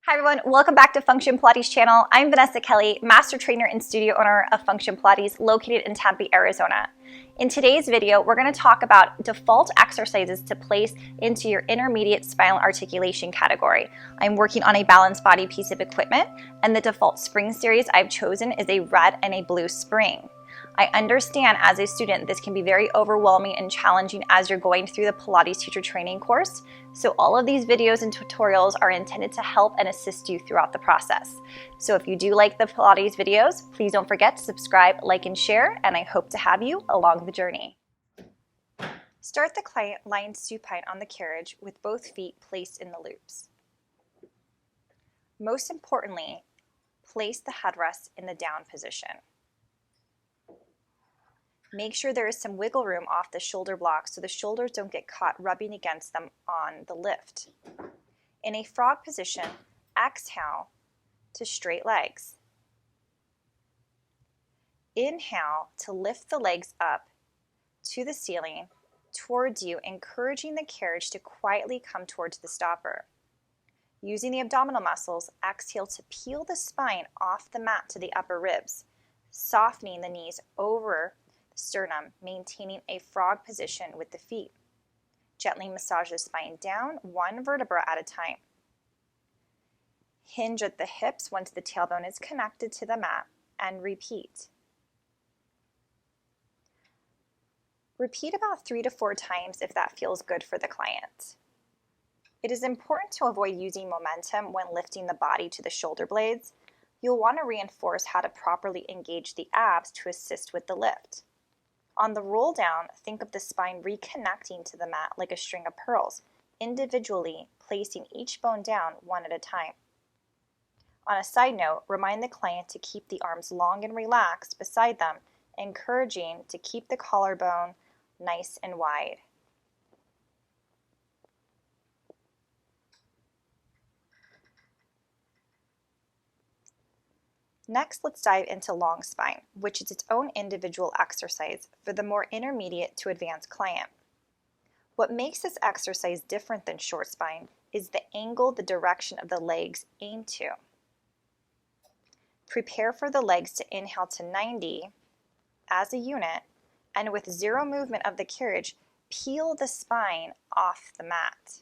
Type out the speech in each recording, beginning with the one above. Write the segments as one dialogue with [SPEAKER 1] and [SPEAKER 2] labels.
[SPEAKER 1] Hi everyone, welcome back to Function Pilates channel. I'm Vanessa Kelly, master trainer and studio owner of Function Pilates located in Tempe, Arizona. In today's video, we're going to talk about default exercises to place into your intermediate spinal articulation category. I'm working on a balanced body piece of equipment, and the default spring series I've chosen is a red and a blue spring. I understand as a student this can be very overwhelming and challenging as you're going through the Pilates Teacher Training course, so all of these videos and tutorials are intended to help and assist you throughout the process. So if you do like the Pilates videos, please don't forget to subscribe, like, and share, and I hope to have you along the journey. Start the client lying supine on the carriage with both feet placed in the loops. Most importantly, place the headrest in the down position. Make sure there is some wiggle room off the shoulder blocks so the shoulders don't get caught rubbing against them on the lift. In a frog position, exhale to straight legs. Inhale to lift the legs up to the ceiling towards you, encouraging the carriage to quietly come towards the stopper. Using the abdominal muscles, exhale to peel the spine off the mat to the upper ribs, softening the knees over sternum, maintaining a frog position with the feet. Gently massage the spine down, one vertebra at a time. Hinge at the hips once the tailbone is connected to the mat, and repeat. Repeat about 3 to 4 times if that feels good for the client. It is important to avoid using momentum when lifting the body to the shoulder blades. You'll want to reinforce how to properly engage the abs to assist with the lift. On the roll down, think of the spine reconnecting to the mat like a string of pearls, individually placing each bone down one at a time. On a side note, remind the client to keep the arms long and relaxed beside them, encouraging to keep the collarbone nice and wide. Next, let's dive into long spine, which is its own individual exercise for the more intermediate to advanced client. What makes this exercise different than short spine is the angle the direction of the legs aim to. Prepare for the legs to inhale to 90 as a unit, and with zero movement of the carriage, peel the spine off the mat.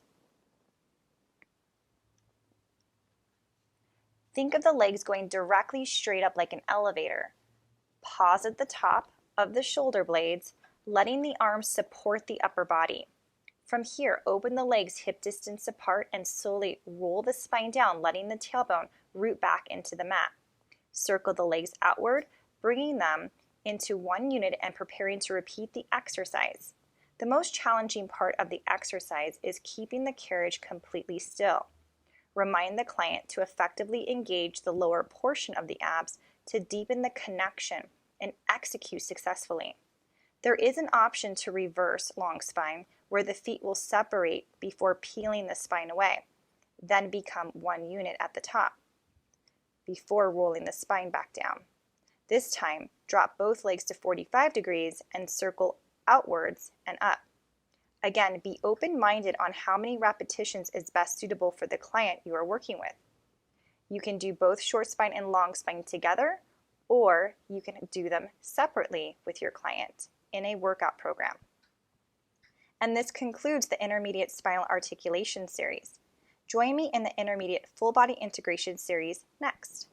[SPEAKER 1] Think of the legs going directly straight up like an elevator. Pause at the top of the shoulder blades, letting the arms support the upper body. From here, open the legs hip distance apart and slowly roll the spine down, letting the tailbone root back into the mat. Circle the legs outward, bringing them into one unit and preparing to repeat the exercise. The most challenging part of the exercise is keeping the carriage completely still. Remind the client to effectively engage the lower portion of the abs to deepen the connection and execute successfully. There is an option to reverse long spine where the feet will separate before peeling the spine away, then become one unit at the top before rolling the spine back down. This time, drop both legs to 45 degrees and circle outwards and up. Again, be open-minded on how many repetitions is best suitable for the client you are working with. You can do both short spine and long spine together, or you can do them separately with your client in a workout program. And this concludes the Intermediate Spinal Articulation series. Join me in the Intermediate Full Body Integration series next.